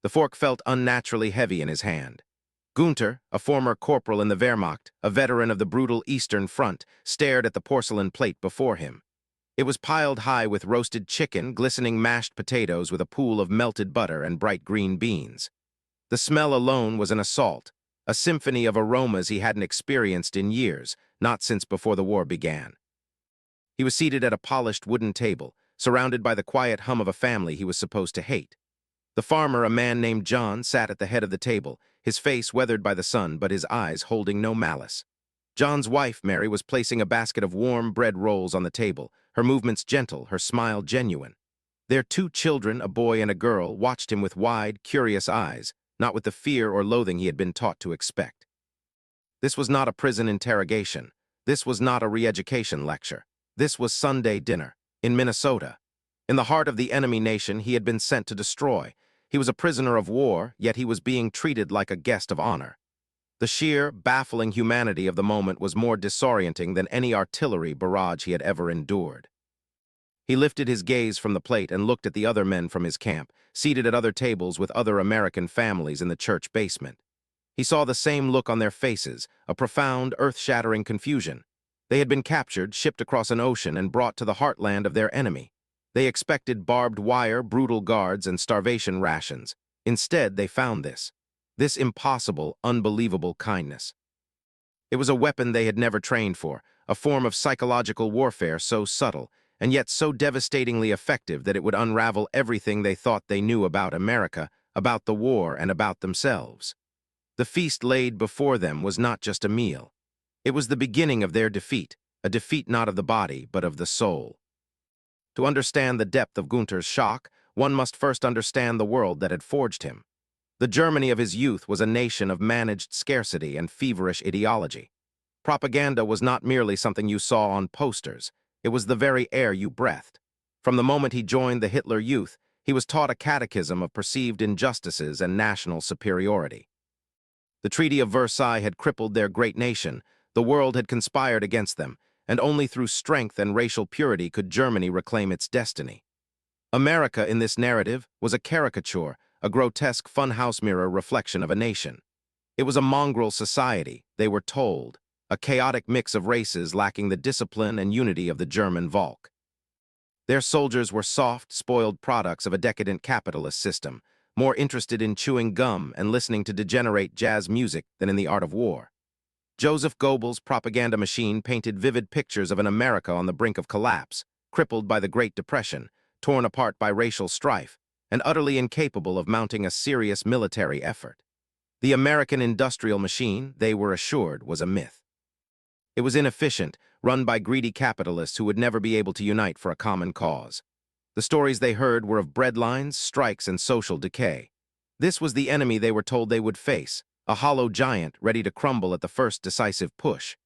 The fork felt unnaturally heavy in his hand. Gunther, a former corporal in the Wehrmacht, a veteran of the brutal Eastern Front, stared at the porcelain plate before him. It was piled high with roasted chicken, glistening mashed potatoes with a pool of melted butter and bright green beans. The smell alone was an assault, a symphony of aromas he hadn't experienced in years, not since before the war began. He was seated at a polished wooden table, surrounded by the quiet hum of a family he was supposed to hate. The farmer, a man named John, sat at the head of the table, his face weathered by the sun but his eyes holding no malice. John's wife, Mary, was placing a basket of warm bread rolls on the table, her movements gentle, her smile genuine. Their 2 children, a boy and a girl, watched him with wide, curious eyes, not with the fear or loathing he had been taught to expect. This was not a prison interrogation. This was not a re-education lecture. This was Sunday dinner, in Minnesota. In the heart of the enemy nation he had been sent to destroy. He was a prisoner of war, yet he was being treated like a guest of honor. The sheer, baffling humanity of the moment was more disorienting than any artillery barrage he had ever endured. He lifted his gaze from the plate and looked at the other men from his camp, seated at other tables with other American families in the church basement. He saw the same look on their faces, a profound, earth-shattering confusion. They had been captured, shipped across an ocean, and brought to the heartland of their enemy. They expected barbed wire, brutal guards, and starvation rations. Instead, they found this impossible, unbelievable kindness. It was a weapon they had never trained for, a form of psychological warfare so subtle, and yet so devastatingly effective that it would unravel everything they thought they knew about America, about the war, and about themselves. The feast laid before them was not just a meal. It was the beginning of their defeat, a defeat not of the body, but of the soul. To understand the depth of Gunther's shock, one must first understand the world that had forged him. The Germany of his youth was a nation of managed scarcity and feverish ideology. Propaganda was not merely something you saw on posters. It was the very air you breathed. From the moment he joined the Hitler Youth, he was taught a catechism of perceived injustices and national superiority. The Treaty of Versailles had crippled their great nation, the world had conspired against them, and only through strength and racial purity could Germany reclaim its destiny. America, in this narrative, was a caricature, a grotesque funhouse mirror reflection of a nation. It was a mongrel society, they were told, a chaotic mix of races lacking the discipline and unity of the German Volk. Their soldiers were soft, spoiled products of a decadent capitalist system, more interested in chewing gum and listening to degenerate jazz music than in the art of war. Joseph Goebbels' propaganda machine painted vivid pictures of an America on the brink of collapse, crippled by the Great Depression, torn apart by racial strife, and utterly incapable of mounting a serious military effort. The American industrial machine, they were assured, was a myth. It was inefficient, run by greedy capitalists who would never be able to unite for a common cause. The stories they heard were of breadlines, strikes, and social decay. This was the enemy they were told they would face, a hollow giant ready to crumble at the first decisive push.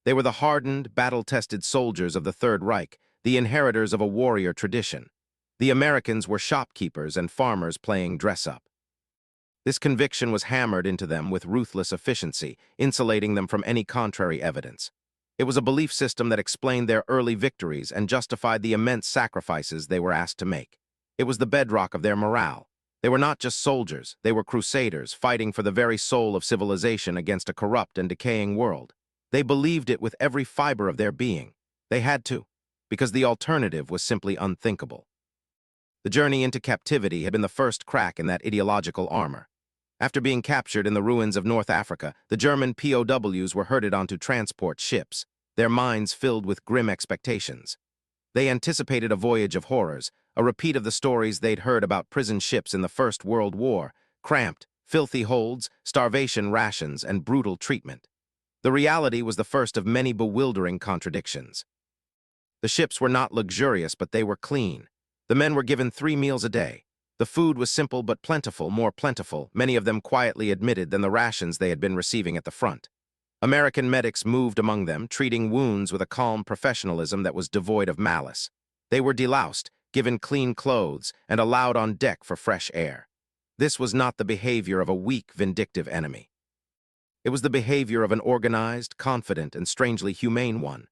They were the hardened, battle-tested soldiers of the Third Reich, the inheritors of a warrior tradition. The Americans were shopkeepers and farmers playing dress-up. This conviction was hammered into them with ruthless efficiency, insulating them from any contrary evidence. It was a belief system that explained their early victories and justified the immense sacrifices they were asked to make. It was the bedrock of their morale. They were not just soldiers, they were crusaders, fighting for the very soul of civilization against a corrupt and decaying world. They believed it with every fiber of their being. They had to, because the alternative was simply unthinkable. The journey into captivity had been the first crack in that ideological armor. After being captured in the ruins of North Africa, the German POWs were herded onto transport ships, their minds filled with grim expectations. They anticipated a voyage of horrors, a repeat of the stories they'd heard about prison ships in the First World War, cramped, filthy holds, starvation rations, and brutal treatment. The reality was the first of many bewildering contradictions. The ships were not luxurious, but they were clean. The men were given 3 meals a day. The food was simple but plentiful, more plentiful, many of them quietly admitted, than the rations they had been receiving at the front. American medics moved among them, treating wounds with a calm professionalism that was devoid of malice. They were deloused, given clean clothes, and allowed on deck for fresh air. This was not the behavior of a weak, vindictive enemy. It was the behavior of an organized, confident, and strangely humane one.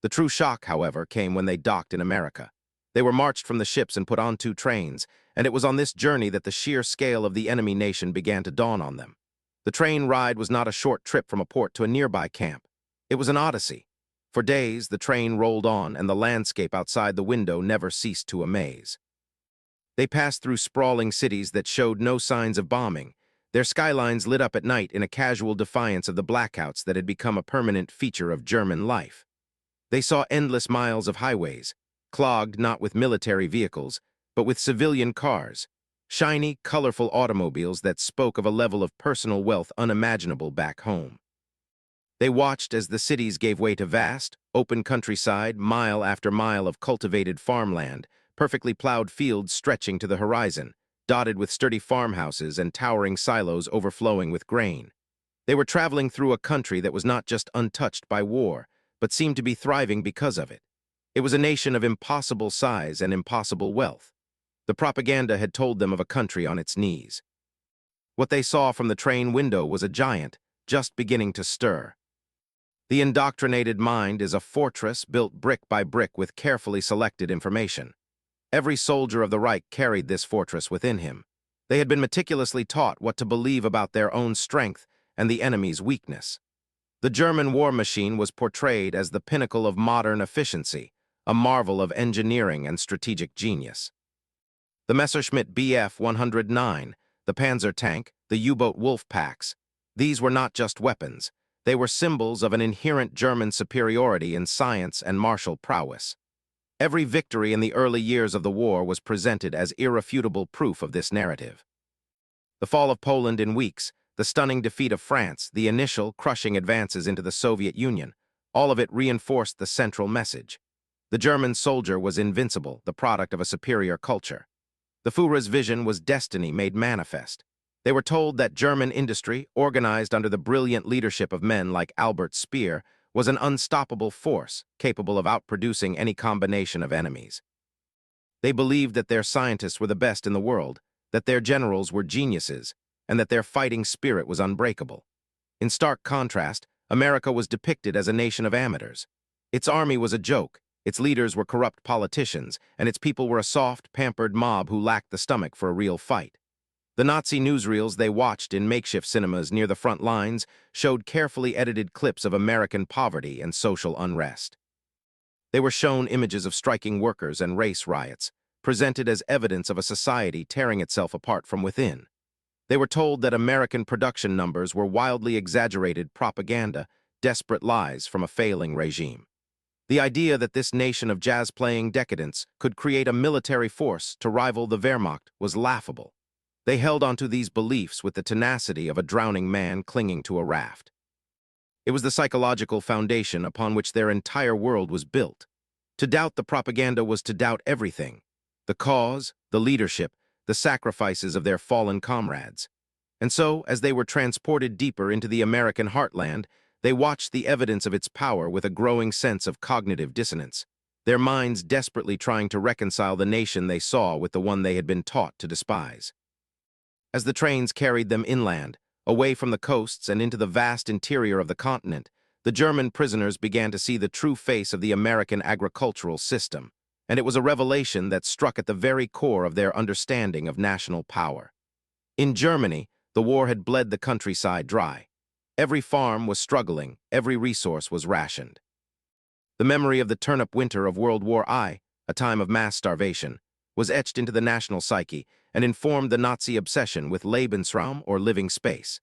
The true shock, however, came when they docked in America. They were marched from the ships and put on 2 trains, and it was on this journey that the sheer scale of the enemy nation began to dawn on them. The train ride was not a short trip from a port to a nearby camp. It was an odyssey. For days, the train rolled on, and the landscape outside the window never ceased to amaze. They passed through sprawling cities that showed no signs of bombing, their skylines lit up at night in a casual defiance of the blackouts that had become a permanent feature of German life. They saw endless miles of highways, clogged not with military vehicles, but with civilian cars, shiny, colorful automobiles that spoke of a level of personal wealth unimaginable back home. They watched as the cities gave way to vast, open countryside, mile after mile of cultivated farmland, perfectly plowed fields stretching to the horizon, dotted with sturdy farmhouses and towering silos overflowing with grain. They were traveling through a country that was not just untouched by war, but seemed to be thriving because of it. It was a nation of impossible size and impossible wealth. The propaganda had told them of a country on its knees. What they saw from the train window was a giant, just beginning to stir. The indoctrinated mind is a fortress built brick by brick with carefully selected information. Every soldier of the Reich carried this fortress within him. They had been meticulously taught what to believe about their own strength and the enemy's weakness. The German war machine was portrayed as the pinnacle of modern efficiency, a marvel of engineering and strategic genius. The Messerschmitt Bf 109, the Panzer tank, the U-boat wolf packs, these were not just weapons. They were symbols of an inherent German superiority in science and martial prowess. Every victory in the early years of the war was presented as irrefutable proof of this narrative. The fall of Poland in weeks, the stunning defeat of France, the initial crushing advances into the Soviet Union, all of it reinforced the central message. The German soldier was invincible, the product of a superior culture. The Führer's vision was destiny made manifest. They were told that German industry, organized under the brilliant leadership of men like Albert Speer, was an unstoppable force, capable of outproducing any combination of enemies. They believed that their scientists were the best in the world, that their generals were geniuses, and that their fighting spirit was unbreakable. In stark contrast, America was depicted as a nation of amateurs. Its army was a joke, its leaders were corrupt politicians, and its people were a soft, pampered mob who lacked the stomach for a real fight. The Nazi newsreels they watched in makeshift cinemas near the front lines showed carefully edited clips of American poverty and social unrest. They were shown images of striking workers and race riots, presented as evidence of a society tearing itself apart from within. They were told that American production numbers were wildly exaggerated propaganda, desperate lies from a failing regime. The idea that this nation of jazz-playing decadents could create a military force to rival the Wehrmacht was laughable. They held onto these beliefs with the tenacity of a drowning man clinging to a raft. It was the psychological foundation upon which their entire world was built. To doubt the propaganda was to doubt everything: the cause, the leadership, the sacrifices of their fallen comrades. And so, as they were transported deeper into the American heartland, they watched the evidence of its power with a growing sense of cognitive dissonance, their minds desperately trying to reconcile the nation they saw with the one they had been taught to despise. As the trains carried them inland, away from the coasts and into the vast interior of the continent, the German prisoners began to see the true face of the American agricultural system, and it was a revelation that struck at the very core of their understanding of national power. In Germany, the war had bled the countryside dry. Every farm was struggling, every resource was rationed. The memory of the turnip winter of World War I, a time of mass starvation, was etched into the national psyche and informed the Nazi obsession with Lebensraum, or living space.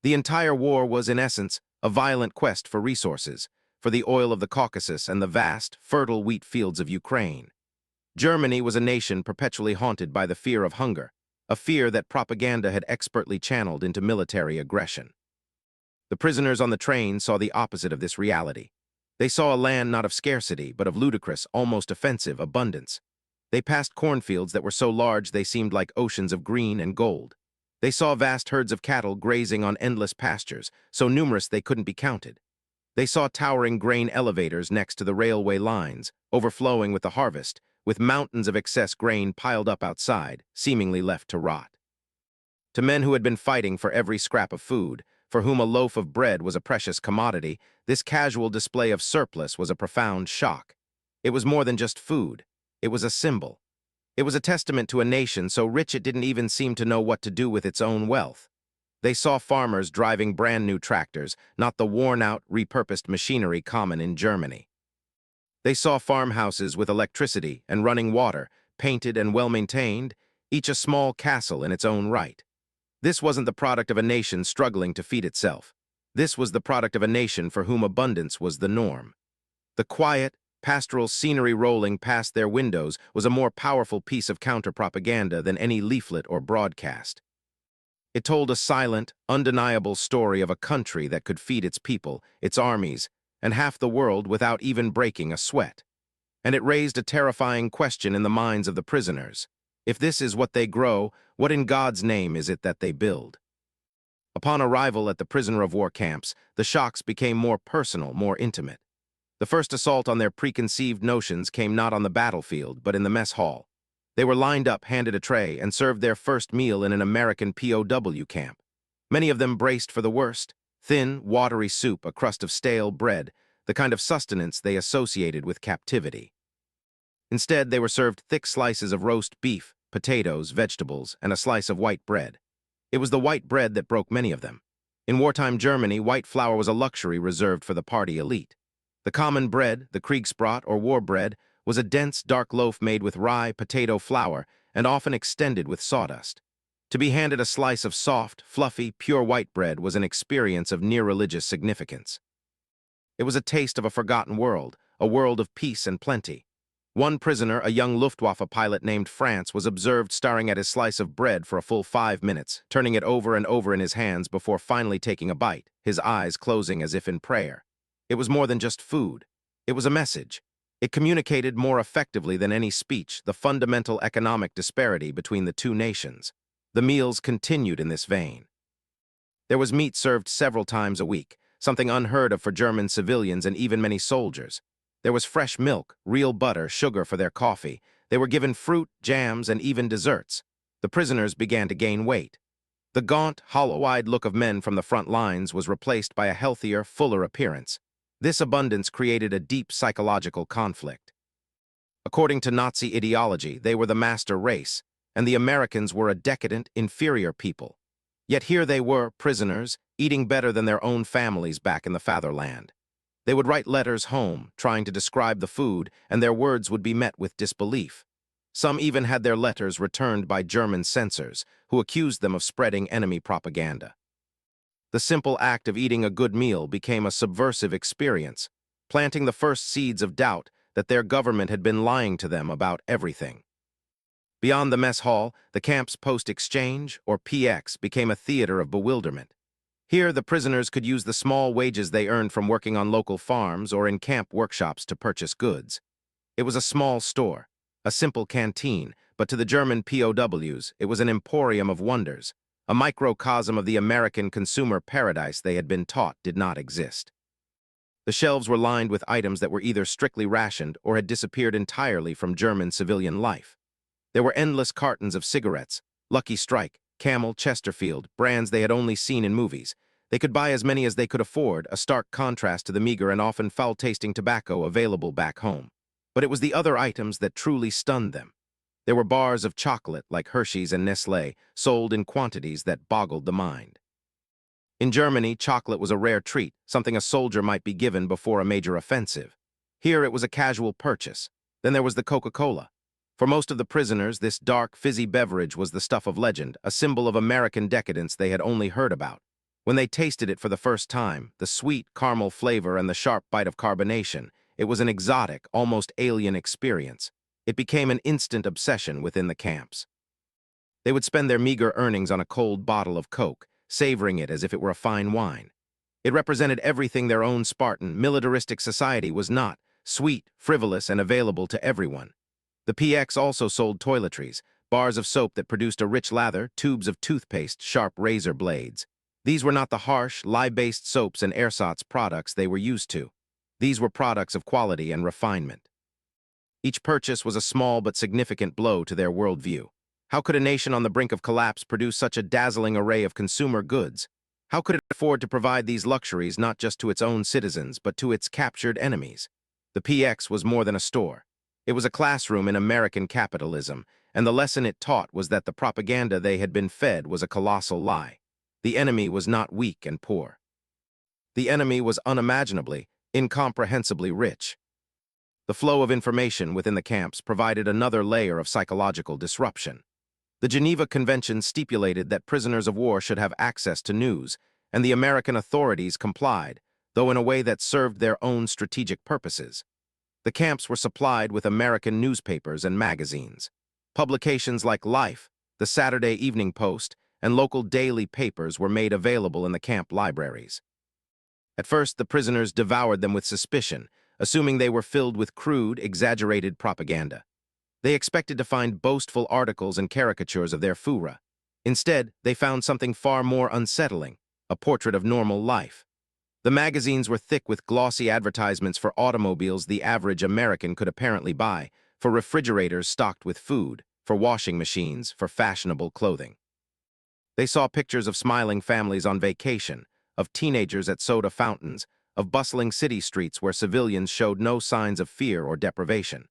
The entire war was, in essence, a violent quest for resources, for the oil of the Caucasus and the vast, fertile wheat fields of Ukraine. Germany was a nation perpetually haunted by the fear of hunger, a fear that propaganda had expertly channeled into military aggression. The prisoners on the train saw the opposite of this reality. They saw a land not of scarcity, but of ludicrous, almost offensive abundance. They passed cornfields that were so large they seemed like oceans of green and gold. They saw vast herds of cattle grazing on endless pastures, so numerous they couldn't be counted. They saw towering grain elevators next to the railway lines, overflowing with the harvest, with mountains of excess grain piled up outside, seemingly left to rot. To men who had been fighting for every scrap of food, for whom a loaf of bread was a precious commodity, this casual display of surplus was a profound shock. It was more than just food. It was a symbol. It was a testament to a nation so rich it didn't even seem to know what to do with its own wealth. They saw farmers driving brand-new tractors, not the worn-out, repurposed machinery common in Germany. They saw farmhouses with electricity and running water, painted and well-maintained, each a small castle in its own right. This wasn't the product of a nation struggling to feed itself. This was the product of a nation for whom abundance was the norm. The quiet, pastoral scenery rolling past their windows was a more powerful piece of counter-propaganda than any leaflet or broadcast. It told a silent, undeniable story of a country that could feed its people, its armies, and half the world without even breaking a sweat. And it raised a terrifying question in the minds of the prisoners. If this is what they grow, what in God's name is it that they build? Upon arrival at the prisoner of war camps, the shocks became more personal, more intimate. The first assault on their preconceived notions came not on the battlefield, but in the mess hall. They were lined up, handed a tray, and served their first meal in an American POW camp. Many of them braced for the worst: thin, watery soup, a crust of stale bread, the kind of sustenance they associated with captivity. Instead, they were served thick slices of roast beef, potatoes, vegetables, and a slice of white bread. It was the white bread that broke many of them. In wartime Germany, white flour was a luxury reserved for the party elite. The common bread, the Kriegsbrot or war bread, was a dense, dark loaf made with rye, potato flour, and often extended with sawdust. To be handed a slice of soft, fluffy, pure white bread was an experience of near-religious significance. It was a taste of a forgotten world, a world of peace and plenty. One prisoner, a young Luftwaffe pilot named France, was observed staring at his slice of bread for a full 5 minutes, turning it over and over in his hands before finally taking a bite, his eyes closing as if in prayer. It was more than just food. It was a message. It communicated more effectively than any speech the fundamental economic disparity between the two nations. The meals continued in this vein. There was meat served several times a week, something unheard of for German civilians and even many soldiers. There was fresh milk, real butter, sugar for their coffee. They were given fruit, jams, and even desserts. The prisoners began to gain weight. The gaunt, hollow-eyed look of men from the front lines was replaced by a healthier, fuller appearance. This abundance created a deep psychological conflict. According to Nazi ideology, they were the master race, and the Americans were a decadent, inferior people. Yet here they were, prisoners, eating better than their own families back in the fatherland. They would write letters home, trying to describe the food, and their words would be met with disbelief. Some even had their letters returned by German censors, who accused them of spreading enemy propaganda. The simple act of eating a good meal became a subversive experience, planting the first seeds of doubt that their government had been lying to them about everything. Beyond the mess hall, the camp's post-exchange, or PX, became a theater of bewilderment. Here, the prisoners could use the small wages they earned from working on local farms or in camp workshops to purchase goods. It was a small store, a simple canteen, but to the German POWs, it was an emporium of wonders, a microcosm of the American consumer paradise they had been taught did not exist. The shelves were lined with items that were either strictly rationed or had disappeared entirely from German civilian life. There were endless cartons of cigarettes, Lucky Strike, Camel, Chesterfield, brands they had only seen in movies. They could buy as many as they could afford, a stark contrast to the meager and often foul-tasting tobacco available back home. But it was the other items that truly stunned them. There were bars of chocolate, like Hershey's and Nestlé, sold in quantities that boggled the mind. In Germany, chocolate was a rare treat, something a soldier might be given before a major offensive. Here it was a casual purchase. Then there was the Coca-Cola. For most of the prisoners, this dark, fizzy beverage was the stuff of legend, a symbol of American decadence they had only heard about. When they tasted it for the first time, the sweet, caramel flavor and the sharp bite of carbonation, it was an exotic, almost alien experience. It became an instant obsession within the camps. They would spend their meager earnings on a cold bottle of Coke, savoring it as if it were a fine wine. It represented everything their own Spartan, militaristic society was not: sweet, frivolous, and available to everyone. The PX also sold toiletries, bars of soap that produced a rich lather, tubes of toothpaste, sharp razor blades. These were not the harsh, lye-based soaps and ersatz products they were used to. These were products of quality and refinement. Each purchase was a small but significant blow to their worldview. How could a nation on the brink of collapse produce such a dazzling array of consumer goods? How could it afford to provide these luxuries not just to its own citizens, but to its captured enemies? The PX was more than a store. It was a classroom in American capitalism, and the lesson it taught was that the propaganda they had been fed was a colossal lie. The enemy was not weak and poor. The enemy was unimaginably, incomprehensibly rich. The flow of information within the camps provided another layer of psychological disruption. The Geneva Convention stipulated that prisoners of war should have access to news, and the American authorities complied, though in a way that served their own strategic purposes. The camps were supplied with American newspapers and magazines. Publications like Life, the Saturday Evening Post, and local daily papers were made available in the camp libraries. At first, the prisoners devoured them with suspicion, assuming they were filled with crude, exaggerated propaganda. They expected to find boastful articles and caricatures of their Führer. Instead, they found something far more unsettling, a portrait of normal life. The magazines were thick with glossy advertisements for automobiles the average American could apparently buy, for refrigerators stocked with food, for washing machines, for fashionable clothing. They saw pictures of smiling families on vacation, of teenagers at soda fountains, of bustling city streets where civilians showed no signs of fear or deprivation.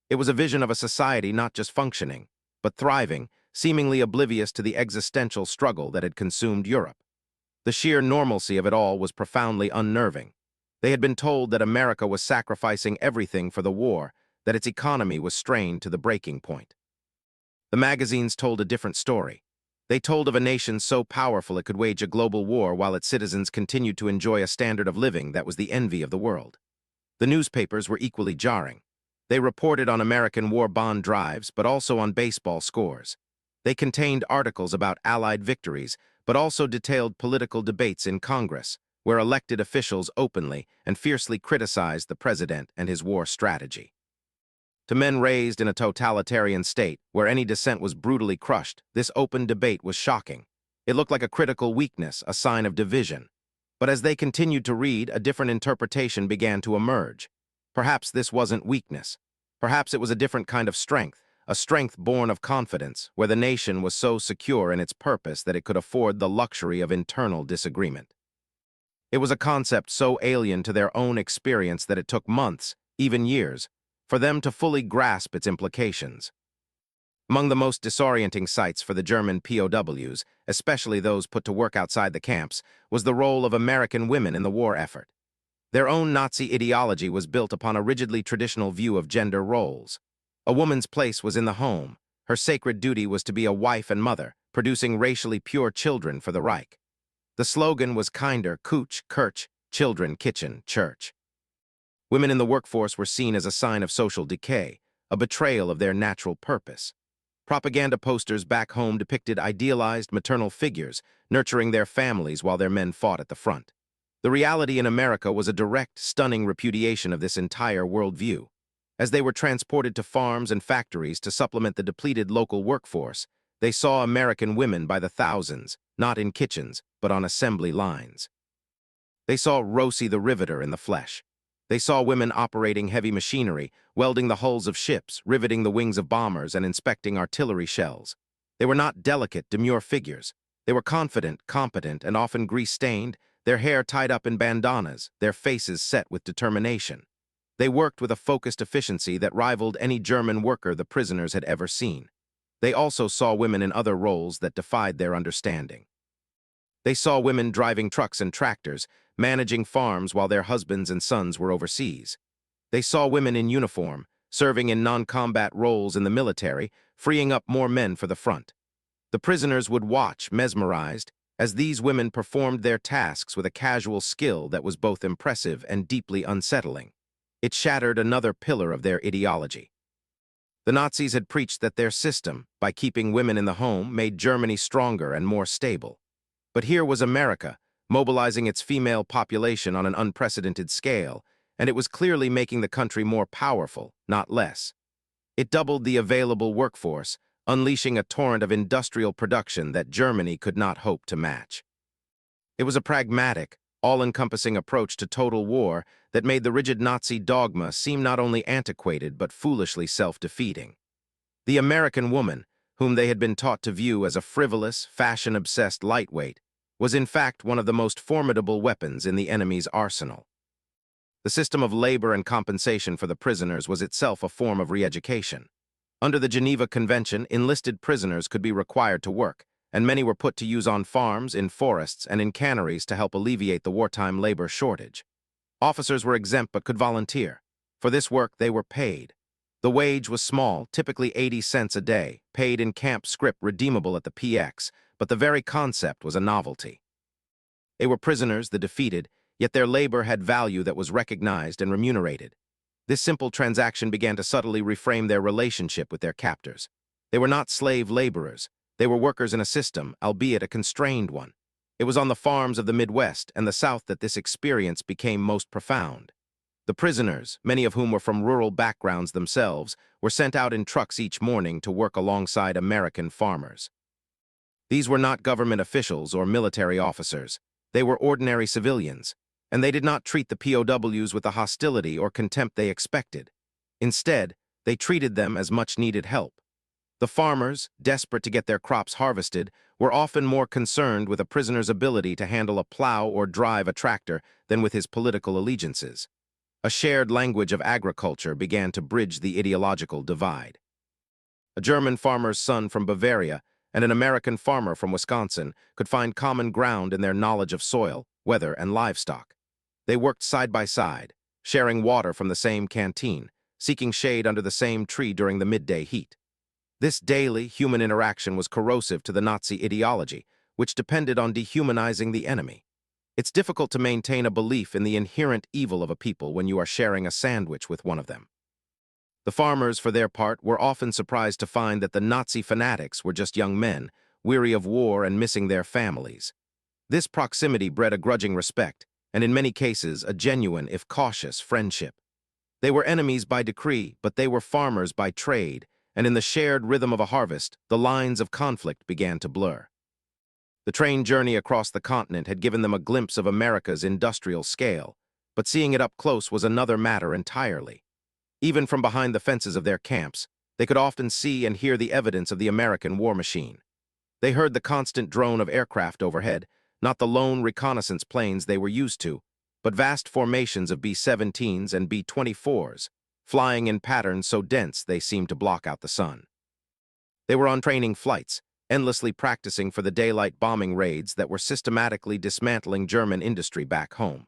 It was a vision of a society not just functioning, but thriving, seemingly oblivious to the existential struggle that had consumed Europe. The sheer normalcy of it all was profoundly unnerving. They had been told that America was sacrificing everything for the war, that its economy was strained to the breaking point. The magazines told a different story. They told of a nation so powerful it could wage a global war while its citizens continued to enjoy a standard of living that was the envy of the world. The newspapers were equally jarring. They reported on American war bond drives, but also on baseball scores. They contained articles about Allied victories, but also detailed political debates in Congress, where elected officials openly and fiercely criticized the president and his war strategy. To men raised in a totalitarian state, where any dissent was brutally crushed, this open debate was shocking. It looked like a critical weakness, a sign of division. But as they continued to read, a different interpretation began to emerge. Perhaps this wasn't weakness. Perhaps it was a different kind of strength, a strength born of confidence, where the nation was so secure in its purpose that it could afford the luxury of internal disagreement. It was a concept so alien to their own experience that it took months, even years, for them to fully grasp its implications. Among the most disorienting sights for the German POWs, especially those put to work outside the camps, was the role of American women in the war effort. Their own Nazi ideology was built upon a rigidly traditional view of gender roles. A woman's place was in the home. Her sacred duty was to be a wife and mother, producing racially pure children for the Reich. The slogan was kinder, Kuch, Kirch, children, kitchen, church. Women in the workforce were seen as a sign of social decay, a betrayal of their natural purpose. Propaganda posters back home depicted idealized maternal figures, nurturing their families while their men fought at the front. The reality in America was a direct, stunning repudiation of this entire worldview. As they were transported to farms and factories to supplement the depleted local workforce, they saw American women by the thousands, not in kitchens, but on assembly lines. They saw Rosie the Riveter in the flesh. They saw women operating heavy machinery, welding the hulls of ships, riveting the wings of bombers, and inspecting artillery shells. They were not delicate, demure figures. They were confident, competent, and often grease-stained, their hair tied up in bandanas, their faces set with determination. They worked with a focused efficiency that rivaled any German worker the prisoners had ever seen. They also saw women in other roles that defied their understanding. They saw women driving trucks and tractors, managing farms while their husbands and sons were overseas. They saw women in uniform, serving in non-combat roles in the military, freeing up more men for the front. The prisoners would watch, mesmerized, as these women performed their tasks with a casual skill that was both impressive and deeply unsettling. It shattered another pillar of their ideology. The Nazis had preached that their system, by keeping women in the home, made Germany stronger and more stable. But here was America, mobilizing its female population on an unprecedented scale, and it was clearly making the country more powerful, not less. It doubled the available workforce, unleashing a torrent of industrial production that Germany could not hope to match. It was a pragmatic, all-encompassing approach to total war that made the rigid Nazi dogma seem not only antiquated but foolishly self-defeating. The American woman, whom they had been taught to view as a frivolous, fashion-obsessed lightweight, was in fact one of the most formidable weapons in the enemy's arsenal. The system of labor and compensation for the prisoners was itself a form of re-education. Under the Geneva Convention, enlisted prisoners could be required to work, and many were put to use on farms, in forests, and in canneries to help alleviate the wartime labor shortage. Officers were exempt but could volunteer. For this work, they were paid. The wage was small, typically 80 cents a day, paid in camp scrip redeemable at the PX, but the very concept was a novelty. They were prisoners, the defeated, yet their labor had value that was recognized and remunerated. This simple transaction began to subtly reframe their relationship with their captors. They were not slave laborers. They were workers in a system, albeit a constrained one. It was on the farms of the Midwest and the South that this experience became most profound. The prisoners, many of whom were from rural backgrounds themselves, were sent out in trucks each morning to work alongside American farmers. These were not government officials or military officers. They were ordinary civilians, and they did not treat the POWs with the hostility or contempt they expected. Instead, they treated them as much-needed help. The farmers, desperate to get their crops harvested, were often more concerned with a prisoner's ability to handle a plow or drive a tractor than with his political allegiances. A shared language of agriculture began to bridge the ideological divide. A German farmer's son from Bavaria and an American farmer from Wisconsin could find common ground in their knowledge of soil, weather, and livestock. They worked side by side, sharing water from the same canteen, seeking shade under the same tree during the midday heat. This daily human interaction was corrosive to the Nazi ideology, which depended on dehumanizing the enemy. It's difficult to maintain a belief in the inherent evil of a people when you are sharing a sandwich with one of them. The farmers, for their part, were often surprised to find that the Nazi fanatics were just young men, weary of war and missing their families. This proximity bred a grudging respect, and in many cases a genuine, if cautious, friendship. They were enemies by decree, but they were farmers by trade, and in the shared rhythm of a harvest, the lines of conflict began to blur. The train journey across the continent had given them a glimpse of America's industrial scale, but seeing it up close was another matter entirely. Even from behind the fences of their camps, they could often see and hear the evidence of the American war machine. They heard the constant drone of aircraft overhead, not the lone reconnaissance planes they were used to, but vast formations of B-17s and B-24s, flying in patterns so dense they seemed to block out the sun. They were on training flights, endlessly practicing for the daylight bombing raids that were systematically dismantling German industry back home.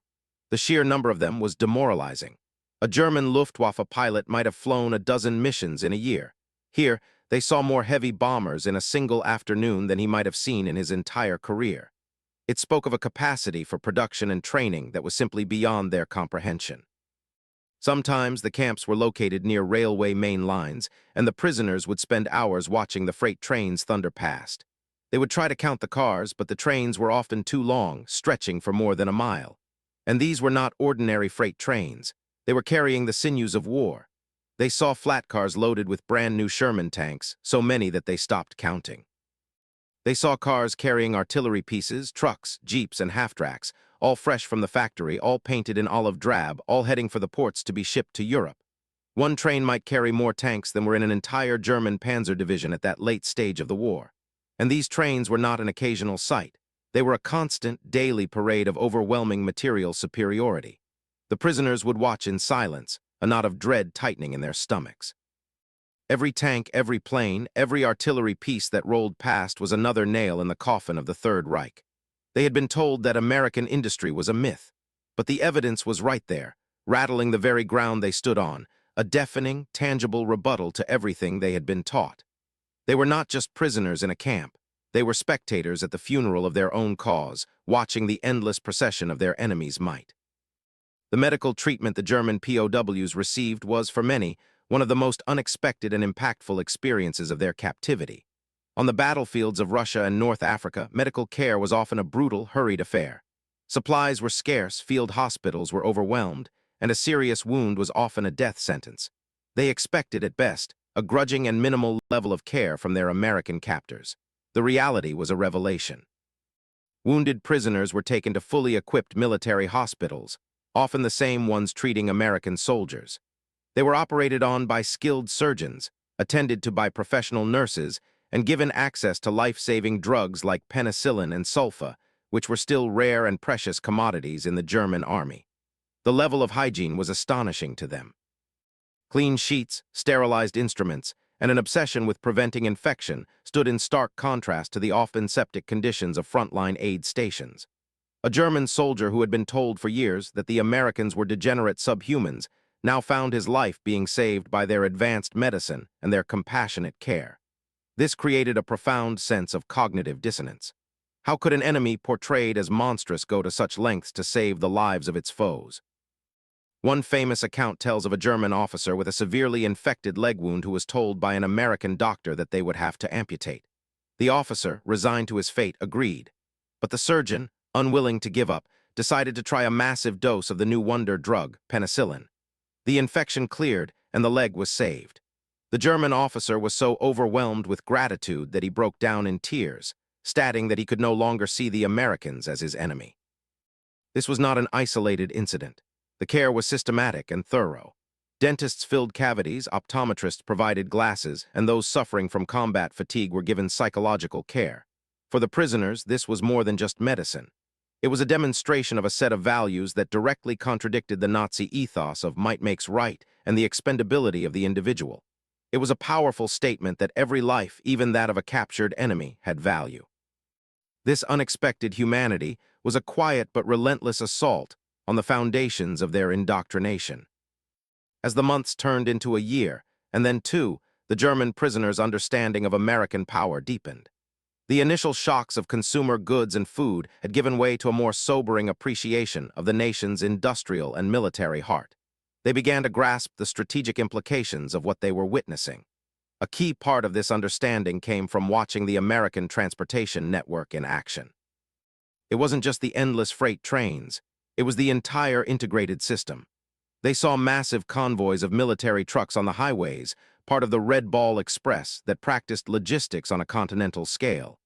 The sheer number of them was demoralizing. A German Luftwaffe pilot might have flown a dozen missions in a year. Here, they saw more heavy bombers in a single afternoon than he might have seen in his entire career. It spoke of a capacity for production and training that was simply beyond their comprehension. Sometimes the camps were located near railway main lines, and the prisoners would spend hours watching the freight trains thunder past. They would try to count the cars, but the trains were often too long, stretching for more than a mile. And these were not ordinary freight trains. They were carrying the sinews of war. They saw flat cars loaded with brand-new Sherman tanks, so many that they stopped counting. They saw cars carrying artillery pieces, trucks, jeeps, and half-tracks, all fresh from the factory, all painted in olive drab, all heading for the ports to be shipped to Europe. One train might carry more tanks than were in an entire German panzer division at that late stage of the war. And these trains were not an occasional sight. They were a constant, daily parade of overwhelming material superiority. The prisoners would watch in silence, a knot of dread tightening in their stomachs. Every tank, every plane, every artillery piece that rolled past was another nail in the coffin of the Third Reich. They had been told that American industry was a myth, but the evidence was right there, rattling the very ground they stood on, a deafening, tangible rebuttal to everything they had been taught. They were not just prisoners in a camp. They were spectators at the funeral of their own cause, watching the endless procession of their enemy's might. The medical treatment the German POWs received was, for many, one of the most unexpected and impactful experiences of their captivity. On the battlefields of Russia and North Africa, medical care was often a brutal, hurried affair. Supplies were scarce, field hospitals were overwhelmed, and a serious wound was often a death sentence. They expected, at best, a grudging and minimal level of care from their American captors. The reality was a revelation. Wounded prisoners were taken to fully equipped military hospitals, often the same ones treating American soldiers. They were operated on by skilled surgeons, attended to by professional nurses, and given access to life-saving drugs like penicillin and sulfa, which were still rare and precious commodities in the German army. The level of hygiene was astonishing to them. Clean sheets, sterilized instruments, and an obsession with preventing infection stood in stark contrast to the often septic conditions of frontline aid stations. A German soldier who had been told for years that the Americans were degenerate subhumans now found his life being saved by their advanced medicine and their compassionate care. This created a profound sense of cognitive dissonance. How could an enemy portrayed as monstrous go to such lengths to save the lives of its foes? One famous account tells of a German officer with a severely infected leg wound who was told by an American doctor that they would have to amputate. The officer, resigned to his fate, agreed. But the surgeon, unwilling to give up, decided to try a massive dose of the new wonder drug, penicillin. The infection cleared, and the leg was saved. The German officer was so overwhelmed with gratitude that he broke down in tears, stating that he could no longer see the Americans as his enemy. This was not an isolated incident. The care was systematic and thorough. Dentists filled cavities, optometrists provided glasses, and those suffering from combat fatigue were given psychological care. For the prisoners, this was more than just medicine. It was a demonstration of a set of values that directly contradicted the Nazi ethos of might makes right and the expendability of the individual. It was a powerful statement that every life, even that of a captured enemy, had value. This unexpected humanity was a quiet but relentless assault on the foundations of their indoctrination. As the months turned into a year, and then two, the German prisoners' understanding of American power deepened. The initial shocks of consumer goods and food had given way to a more sobering appreciation of the nation's industrial and military heart. They began to grasp the strategic implications of what they were witnessing. A key part of this understanding came from watching the American transportation network in action. It wasn't just the endless freight trains. It was the entire integrated system. They saw massive convoys of military trucks on the highways, part of the Red Ball Express that practiced logistics on a continental scale.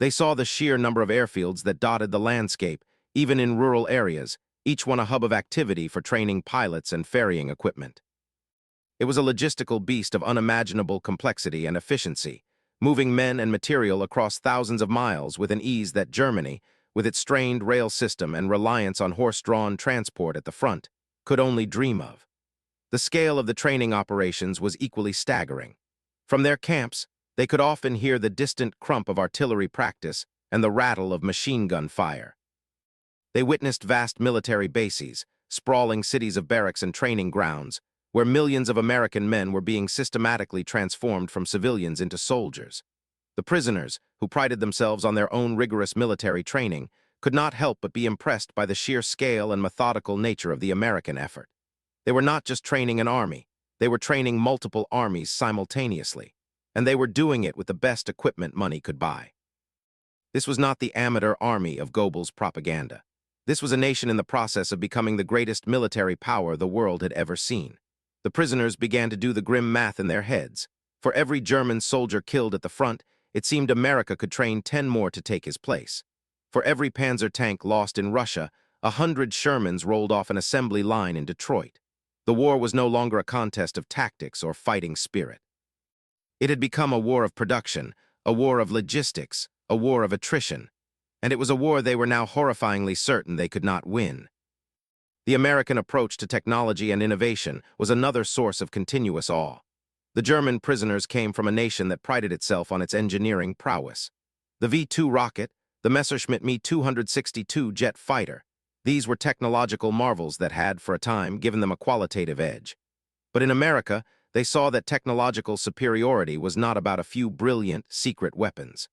They saw the sheer number of airfields that dotted the landscape, even in rural areas, each one a hub of activity for training pilots and ferrying equipment. It was a logistical beast of unimaginable complexity and efficiency, moving men and material across thousands of miles with an ease that Germany, with its strained rail system and reliance on horse-drawn transport at the front, could only dream of. The scale of the training operations was equally staggering. From their camps, they could often hear the distant crump of artillery practice and the rattle of machine gun fire. They witnessed vast military bases, sprawling cities of barracks and training grounds, where millions of American men were being systematically transformed from civilians into soldiers. The prisoners, who prided themselves on their own rigorous military training, could not help but be impressed by the sheer scale and methodical nature of the American effort. They were not just training an army, they were training multiple armies simultaneously, and they were doing it with the best equipment money could buy. This was not the amateur army of Goebbels' propaganda. This was a nation in the process of becoming the greatest military power the world had ever seen. The prisoners began to do the grim math in their heads. For every German soldier killed at the front, it seemed America could train 10 more to take his place. For every Panzer tank lost in Russia, 100 Shermans rolled off an assembly line in Detroit. The war was no longer a contest of tactics or fighting spirit. It had become a war of production, a war of logistics, a war of attrition, and it was a war they were now horrifyingly certain they could not win. The American approach to technology and innovation was another source of continuous awe. The German prisoners came from a nation that prided itself on its engineering prowess. The V-2 rocket, the Messerschmitt Me-262 jet fighter, these were technological marvels that had, for a time, given them a qualitative edge. But in America, they saw that technological superiority was not about a few brilliant, secret weapons.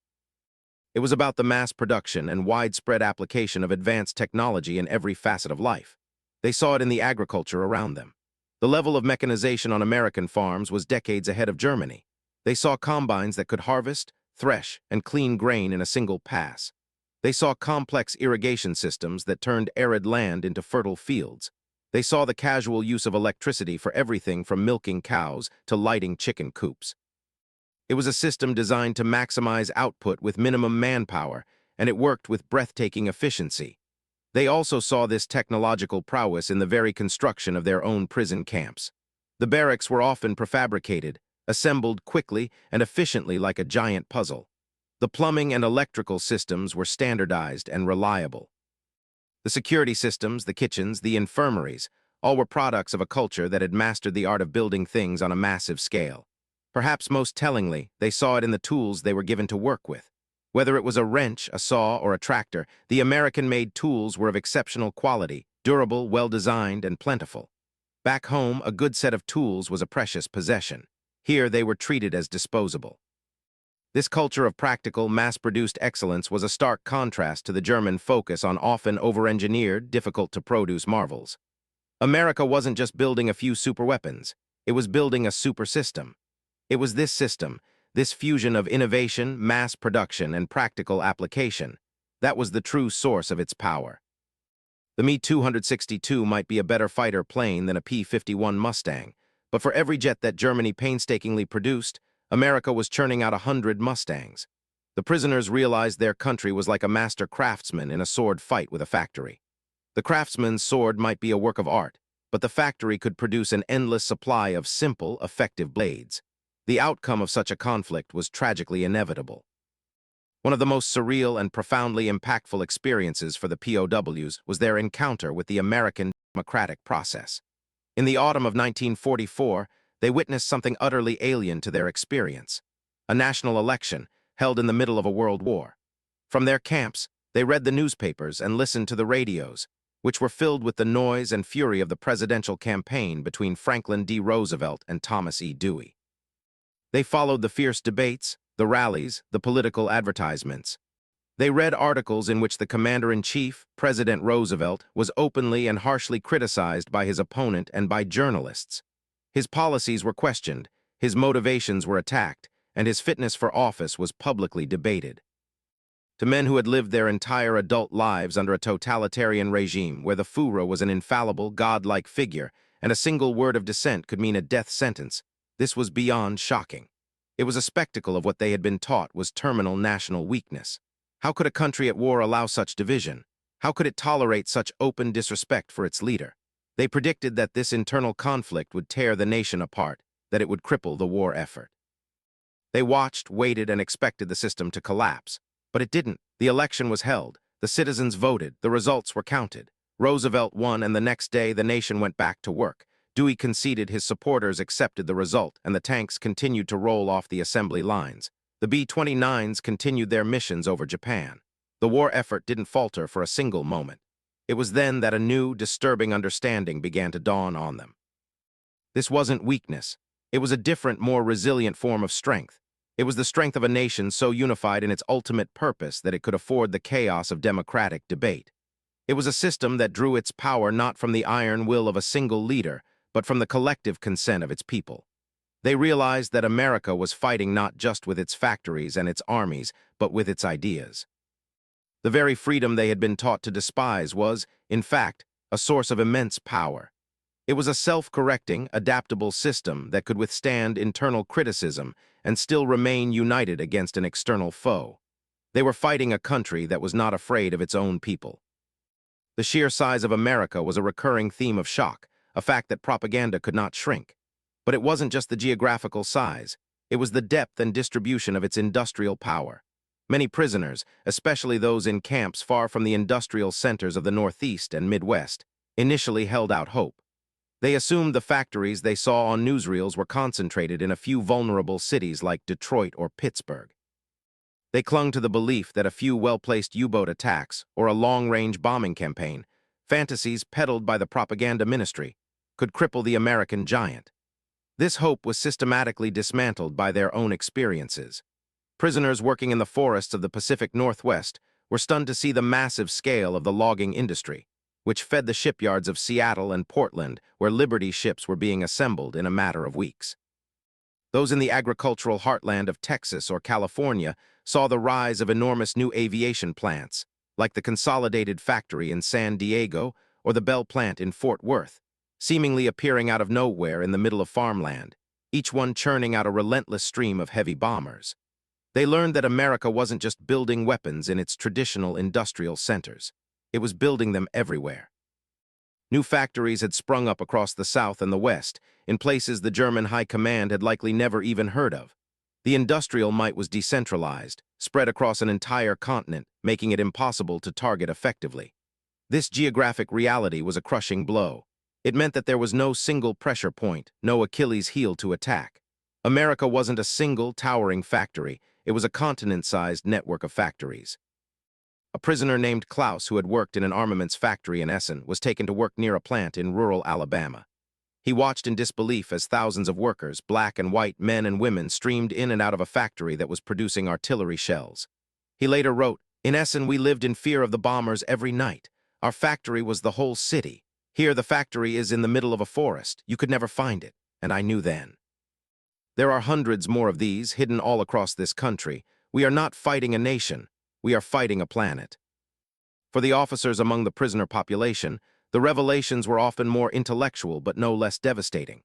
It was about the mass production and widespread application of advanced technology in every facet of life. They saw it in the agriculture around them. The level of mechanization on American farms was decades ahead of Germany. They saw combines that could harvest, thresh, and clean grain in a single pass. They saw complex irrigation systems that turned arid land into fertile fields. They saw the casual use of electricity for everything from milking cows to lighting chicken coops. It was a system designed to maximize output with minimum manpower, and it worked with breathtaking efficiency. They also saw this technological prowess in the very construction of their own prison camps. The barracks were often prefabricated, assembled quickly and efficiently like a giant puzzle. The plumbing and electrical systems were standardized and reliable. The security systems, the kitchens, the infirmaries, all were products of a culture that had mastered the art of building things on a massive scale. Perhaps most tellingly, they saw it in the tools they were given to work with. Whether it was a wrench, a saw, or a tractor, the American-made tools were of exceptional quality, durable, well-designed, and plentiful. Back home, a good set of tools was a precious possession. Here, they were treated as disposable. This culture of practical, mass-produced excellence was a stark contrast to the German focus on often over-engineered, difficult-to-produce marvels. America wasn't just building a few superweapons. It was building a super system. It was this system, this fusion of innovation, mass production, and practical application, that was the true source of its power. The Me-262 might be a better fighter plane than a P-51 Mustang, but for every jet that Germany painstakingly produced, America was churning out 100 Mustangs. The prisoners realized their country was like a master craftsman in a sword fight with a factory. The craftsman's sword might be a work of art, but the factory could produce an endless supply of simple, effective blades. The outcome of such a conflict was tragically inevitable. One of the most surreal and profoundly impactful experiences for the POWs was their encounter with the American democratic process. In the autumn of 1944, they witnessed something utterly alien to their experience: a national election held in the middle of a world war. From their camps, they read the newspapers and listened to the radios, which were filled with the noise and fury of the presidential campaign between Franklin D. Roosevelt and Thomas E. Dewey. They followed the fierce debates, the rallies, the political advertisements. They read articles in which the commander-in-chief, President Roosevelt, was openly and harshly criticized by his opponent and by journalists. His policies were questioned, his motivations were attacked, and his fitness for office was publicly debated. To men who had lived their entire adult lives under a totalitarian regime where the Führer was an infallible, godlike figure and a single word of dissent could mean a death sentence, this was beyond shocking. It was a spectacle of what they had been taught was terminal national weakness. How could a country at war allow such division? How could it tolerate such open disrespect for its leader? They predicted that this internal conflict would tear the nation apart, that it would cripple the war effort. They watched, waited, and expected the system to collapse. But it didn't. The election was held. The citizens voted. The results were counted. Roosevelt won, and the next day the nation went back to work. Dewey conceded, his supporters accepted the result, and the tanks continued to roll off the assembly lines. The B-29s continued their missions over Japan. The war effort didn't falter for a single moment. It was then that a new, disturbing understanding began to dawn on them. This wasn't weakness. It was a different, more resilient form of strength. It was the strength of a nation so unified in its ultimate purpose that it could afford the chaos of democratic debate. It was a system that drew its power not from the iron will of a single leader, but from the collective consent of its people. They realized that America was fighting not just with its factories and its armies, but with its ideas. The very freedom they had been taught to despise was, in fact, a source of immense power. It was a self-correcting, adaptable system that could withstand internal criticism and still remain united against an external foe. They were fighting a country that was not afraid of its own people. The sheer size of America was a recurring theme of shock, a fact that propaganda could not shrink. But it wasn't just the geographical size. It was the depth and distribution of its industrial power. Many prisoners, especially those in camps far from the industrial centers of the Northeast and Midwest, initially held out hope. They assumed the factories they saw on newsreels were concentrated in a few vulnerable cities like Detroit or Pittsburgh. They clung to the belief that a few well-placed U-boat attacks or a long-range bombing campaign, fantasies peddled by the propaganda ministry, could cripple the American giant. This hope was systematically dismantled by their own experiences. Prisoners working in the forests of the Pacific Northwest were stunned to see the massive scale of the logging industry, which fed the shipyards of Seattle and Portland, where Liberty ships were being assembled in a matter of weeks. Those in the agricultural heartland of Texas or California saw the rise of enormous new aviation plants, like the Consolidated Factory in San Diego or the Bell Plant in Fort Worth, seemingly appearing out of nowhere in the middle of farmland, each one churning out a relentless stream of heavy bombers. They learned that America wasn't just building weapons in its traditional industrial centers. It was building them everywhere. New factories had sprung up across the South and the West, in places the German high command had likely never even heard of. The industrial might was decentralized, spread across an entire continent, making it impossible to target effectively. This geographic reality was a crushing blow. It meant that there was no single pressure point, no Achilles heel to attack. America wasn't a single, towering factory. It was a continent-sized network of factories. A prisoner named Klaus, who had worked in an armaments factory in Essen, was taken to work near a plant in rural Alabama. He watched in disbelief as thousands of workers, black and white men and women, streamed in and out of a factory that was producing artillery shells. He later wrote, "In Essen, we lived in fear of the bombers every night. Our factory was the whole city. Here, the factory is in the middle of a forest. You could never find it, and I knew then." There are hundreds more of these, hidden all across this country. We are not fighting a nation. We are fighting a planet. For the officers among the prisoner population, the revelations were often more intellectual but no less devastating.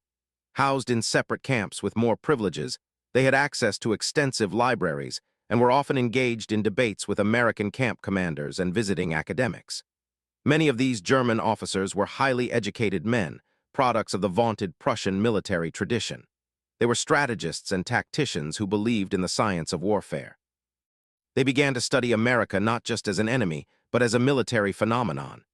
Housed in separate camps with more privileges, they had access to extensive libraries and were often engaged in debates with American camp commanders and visiting academics. Many of these German officers were highly educated men, products of the vaunted Prussian military tradition. They were strategists and tacticians who believed in the science of warfare. They began to study America not just as an enemy, but as a military phenomenon.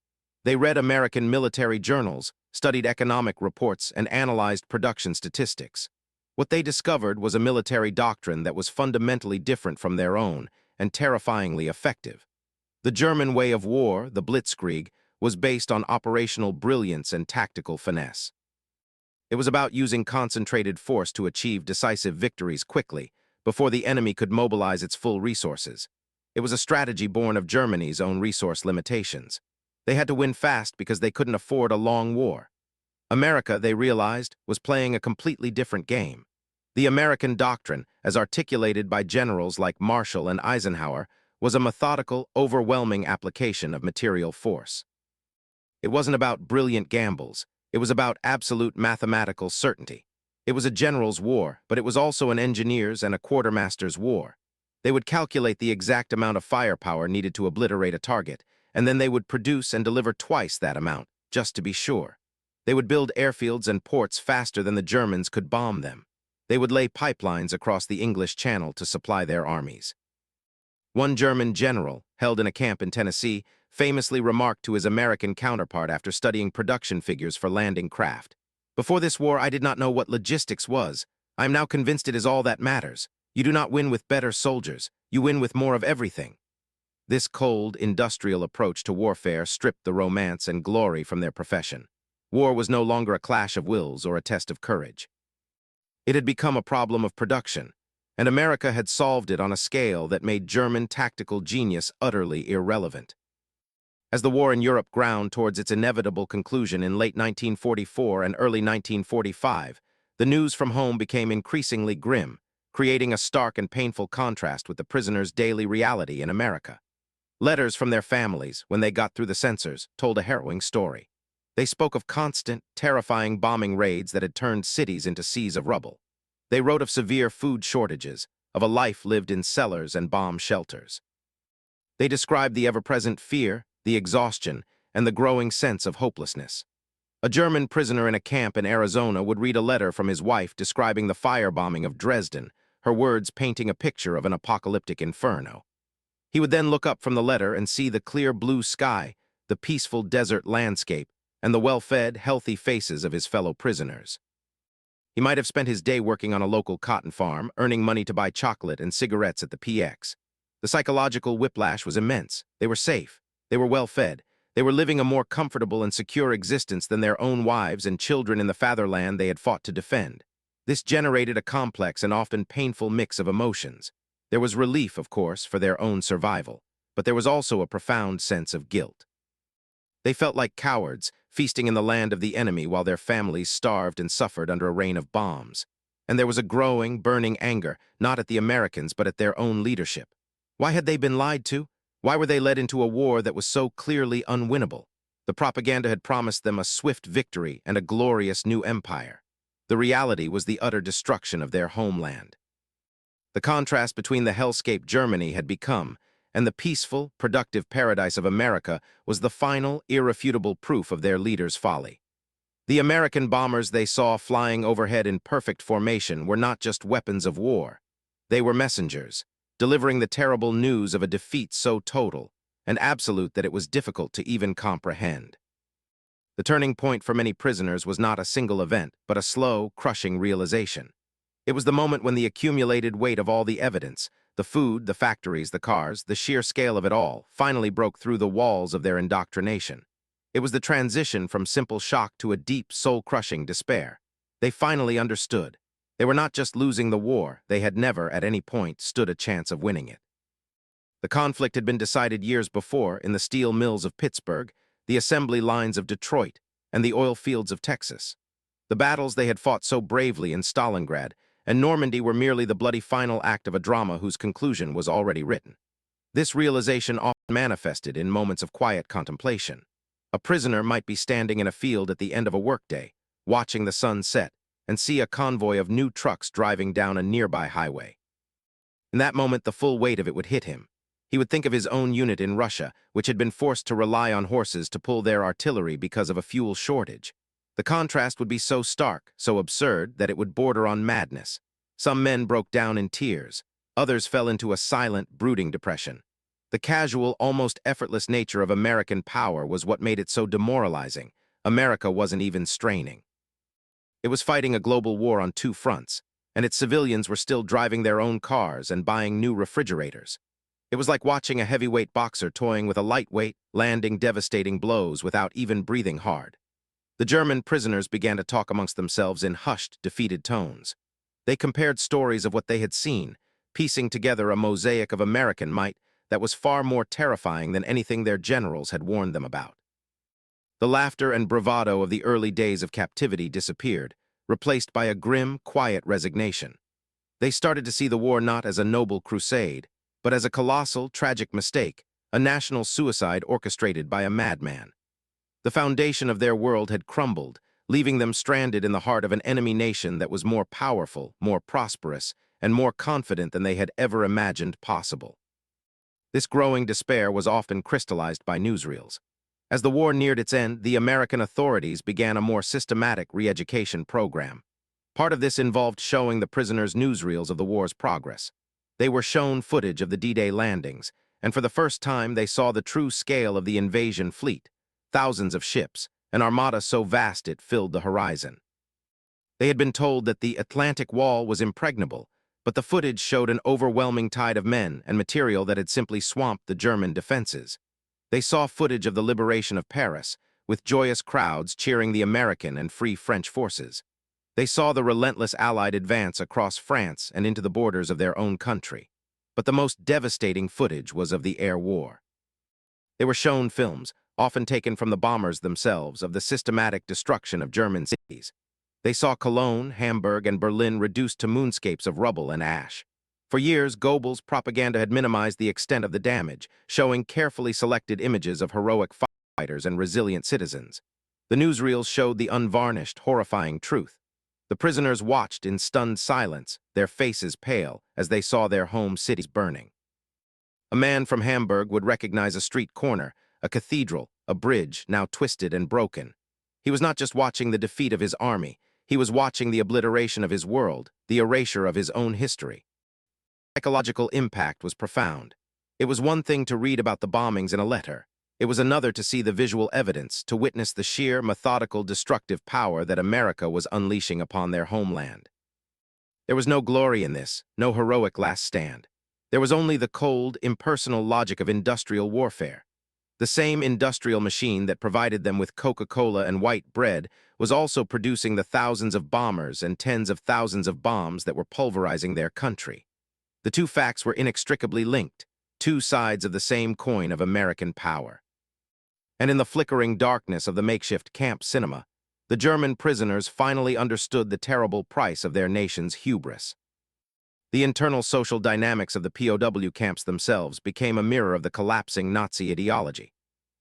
They read American military journals, studied economic reports, and analyzed production statistics. What they discovered was a military doctrine that was fundamentally different from their own and terrifyingly effective. The German way of war, the Blitzkrieg, was based on operational brilliance and tactical finesse. It was about using concentrated force to achieve decisive victories quickly, before the enemy could mobilize its full resources. It was a strategy born of Germany's own resource limitations. They had to win fast because they couldn't afford a long war. America, they realized, was playing a completely different game. The American doctrine, as articulated by generals like Marshall and Eisenhower, was a methodical, overwhelming application of material force. It wasn't about brilliant gambles. It was about absolute mathematical certainty. It was a general's war, but it was also an engineer's and a quartermaster's war. They would calculate the exact amount of firepower needed to obliterate a target, and then they would produce and deliver twice that amount, just to be sure. They would build airfields and ports faster than the Germans could bomb them. They would lay pipelines across the English Channel to supply their armies. One German general, held in a camp in Tennessee, famously remarked to his American counterpart after studying production figures for landing craft, "Before this war, I did not know what logistics was. I am now convinced it is all that matters. You do not win with better soldiers. You win with more of everything." This cold, industrial approach to warfare stripped the romance and glory from their profession. War was no longer a clash of wills or a test of courage. It had become a problem of production, and America had solved it on a scale that made German tactical genius utterly irrelevant. As the war in Europe ground towards its inevitable conclusion in late 1944 and early 1945, the news from home became increasingly grim, creating a stark and painful contrast with the prisoners' daily reality in America. Letters from their families, when they got through the censors, told a harrowing story. They spoke of constant, terrifying bombing raids that had turned cities into seas of rubble. They wrote of severe food shortages, of a life lived in cellars and bomb shelters. They described the ever-present fear, the exhaustion, and the growing sense of hopelessness. A German prisoner in a camp in Arizona would read a letter from his wife describing the firebombing of Dresden, her words painting a picture of an apocalyptic inferno. He would then look up from the letter and see the clear blue sky, the peaceful desert landscape, and the well-fed, healthy faces of his fellow prisoners. He might have spent his day working on a local cotton farm, earning money to buy chocolate and cigarettes at the PX. The psychological whiplash was immense. They were safe. They were well-fed. They were living a more comfortable and secure existence than their own wives and children in the fatherland they had fought to defend. This generated a complex and often painful mix of emotions. There was relief, of course, for their own survival, but there was also a profound sense of guilt. They felt like cowards, feasting in the land of the enemy while their families starved and suffered under a rain of bombs. And there was a growing, burning anger, not at the Americans, but at their own leadership. Why had they been lied to? Why were they led into a war that was so clearly unwinnable? The propaganda had promised them a swift victory and a glorious new empire. The reality was the utter destruction of their homeland. The contrast between the hellscape Germany had become and the peaceful, productive paradise of America was the final, irrefutable proof of their leaders' folly. The American bombers they saw flying overhead in perfect formation were not just weapons of war. They were messengers, delivering the terrible news of a defeat so total and absolute that it was difficult to even comprehend. The turning point for many prisoners was not a single event, but a slow, crushing realization. It was the moment when the accumulated weight of all the evidence, the food, the factories, the cars, the sheer scale of it all, finally broke through the walls of their indoctrination. It was the transition from simple shock to a deep, soul-crushing despair. They finally understood. They were not just losing the war, they had never, at any point, stood a chance of winning it. The conflict had been decided years before in the steel mills of Pittsburgh, the assembly lines of Detroit, and the oil fields of Texas. The battles they had fought so bravely in Stalingrad and Normandy were merely the bloody final act of a drama whose conclusion was already written. This realization often manifested in moments of quiet contemplation. A prisoner might be standing in a field at the end of a workday, watching the sun set, and see a convoy of new trucks driving down a nearby highway. In that moment, the full weight of it would hit him. He would think of his own unit in Russia, which had been forced to rely on horses to pull their artillery because of a fuel shortage. The contrast would be so stark, so absurd, that it would border on madness. Some men broke down in tears. Others fell into a silent, brooding depression. The casual, almost effortless nature of American power was what made it so demoralizing. America wasn't even straining. It was fighting a global war on two fronts, and its civilians were still driving their own cars and buying new refrigerators. It was like watching a heavyweight boxer toying with a lightweight, landing devastating blows without even breathing hard. The German prisoners began to talk amongst themselves in hushed, defeated tones. They compared stories of what they had seen, piecing together a mosaic of American might that was far more terrifying than anything their generals had warned them about. The laughter and bravado of the early days of captivity disappeared, replaced by a grim, quiet resignation. They started to see the war not as a noble crusade, but as a colossal, tragic mistake, a national suicide orchestrated by a madman. The foundation of their world had crumbled, leaving them stranded in the heart of an enemy nation that was more powerful, more prosperous, and more confident than they had ever imagined possible. This growing despair was often crystallized by newsreels. As the war neared its end, the American authorities began a more systematic re-education program. Part of this involved showing the prisoners newsreels of the war's progress. They were shown footage of the D-Day landings, and for the first time they saw the true scale of the invasion fleet. Thousands of ships, an armada so vast it filled the horizon. They had been told that the Atlantic Wall was impregnable, but the footage showed an overwhelming tide of men and material that had simply swamped the German defenses. They saw footage of the liberation of Paris, with joyous crowds cheering the American and Free French forces. They saw the relentless Allied advance across France and into the borders of their own country. But the most devastating footage was of the air war. They were shown films, often taken from the bombers themselves, of the systematic destruction of German cities. They saw Cologne, Hamburg, and Berlin reduced to moonscapes of rubble and ash. For years, Goebbels' propaganda had minimized the extent of the damage, showing carefully selected images of heroic fighters and resilient citizens. The newsreels showed the unvarnished, horrifying truth. The prisoners watched in stunned silence, their faces pale, as they saw their home cities burning. A man from Hamburg would recognize a street corner, a cathedral, a bridge, now twisted and broken. He was not just watching the defeat of his army, he was watching the obliteration of his world, the erasure of his own history. The psychological impact was profound. It was one thing to read about the bombings in a letter. It was another to see the visual evidence, to witness the sheer, methodical, destructive power that America was unleashing upon their homeland. There was no glory in this, no heroic last stand. There was only the cold, impersonal logic of industrial warfare. The same industrial machine that provided them with Coca-Cola and white bread was also producing the thousands of bombers and tens of thousands of bombs that were pulverizing their country. The two facts were inextricably linked, two sides of the same coin of American power. And in the flickering darkness of the makeshift camp cinema, the German prisoners finally understood the terrible price of their nation's hubris. The internal social dynamics of the POW camps themselves became a mirror of the collapsing Nazi ideology.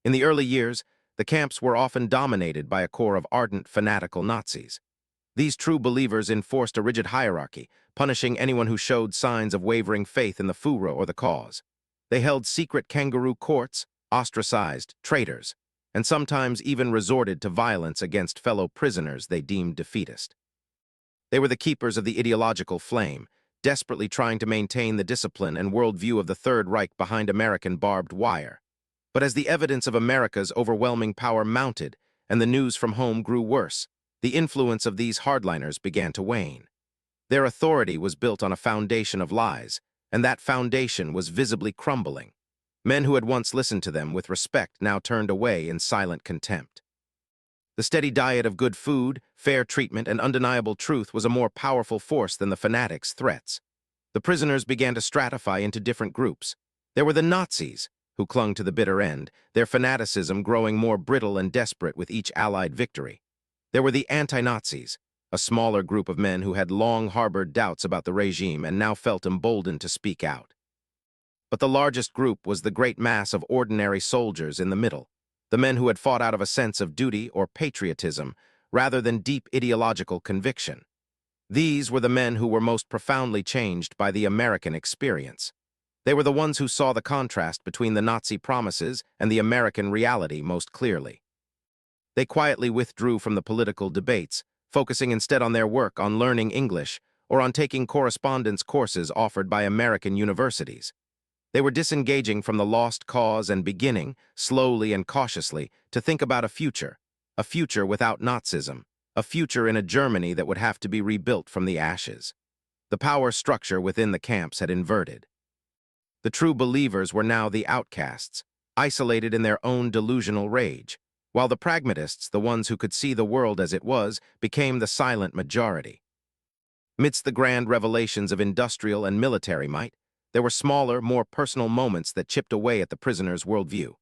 In the early years, the camps were often dominated by a core of ardent, fanatical Nazis. These true believers enforced a rigid hierarchy, punishing anyone who showed signs of wavering faith in the Führer or the cause. They held secret kangaroo courts, ostracized traitors, and sometimes even resorted to violence against fellow prisoners they deemed defeatist. They were the keepers of the ideological flame, desperately trying to maintain the discipline and worldview of the Third Reich behind American barbed wire. But as the evidence of America's overwhelming power mounted and the news from home grew worse, the influence of these hardliners began to wane. Their authority was built on a foundation of lies, and that foundation was visibly crumbling. Men who had once listened to them with respect now turned away in silent contempt. The steady diet of good food, fair treatment, and undeniable truth was a more powerful force than the fanatics' threats. The prisoners began to stratify into different groups. There were the Nazis, who clung to the bitter end, their fanaticism growing more brittle and desperate with each Allied victory. There were the anti-Nazis, a smaller group of men who had long harbored doubts about the regime and now felt emboldened to speak out. But the largest group was the great mass of ordinary soldiers in the middle, the men who had fought out of a sense of duty or patriotism rather than deep ideological conviction. These were the men who were most profoundly changed by the American experience. They were the ones who saw the contrast between the Nazi promises and the American reality most clearly. They quietly withdrew from the political debates, focusing instead on their work on learning English or on taking correspondence courses offered by American universities. They were disengaging from the lost cause and beginning, slowly and cautiously, to think about a future without Nazism, a future in a Germany that would have to be rebuilt from the ashes. The power structure within the camps had inverted. The true believers were now the outcasts, isolated in their own delusional rage, while the pragmatists, the ones who could see the world as it was, became the silent majority. Midst the grand revelations of industrial and military might, there were smaller, more personal moments that chipped away at the prisoners' worldview.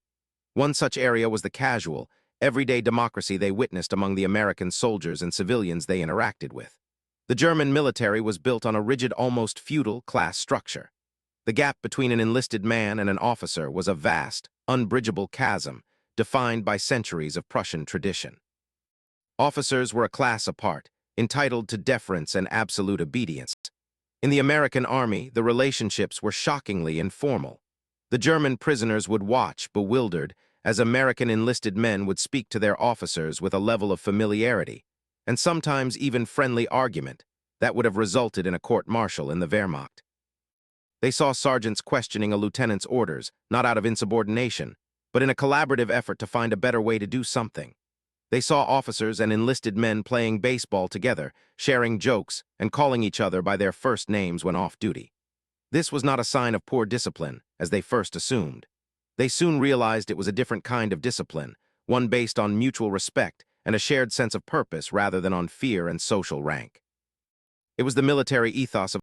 One such area was the casual, everyday democracy they witnessed among the American soldiers and civilians they interacted with. The German military was built on a rigid, almost feudal class structure. The gap between an enlisted man and an officer was a vast, unbridgeable chasm, defined by centuries of Prussian tradition. Officers were a class apart, entitled to deference and absolute obedience. In the American army, the relationships were shockingly informal. The German prisoners would watch, bewildered, as American enlisted men would speak to their officers with a level of familiarity, and sometimes even friendly argument, that would have resulted in a court-martial in the Wehrmacht. They saw sergeants questioning a lieutenant's orders, not out of insubordination, but in a collaborative effort to find a better way to do something. They saw officers and enlisted men playing baseball together, sharing jokes, and calling each other by their first names when off duty. This was not a sign of poor discipline, as they first assumed. They soon realized it was a different kind of discipline, one based on mutual respect and a shared sense of purpose rather than on fear and social rank. It was the military ethos of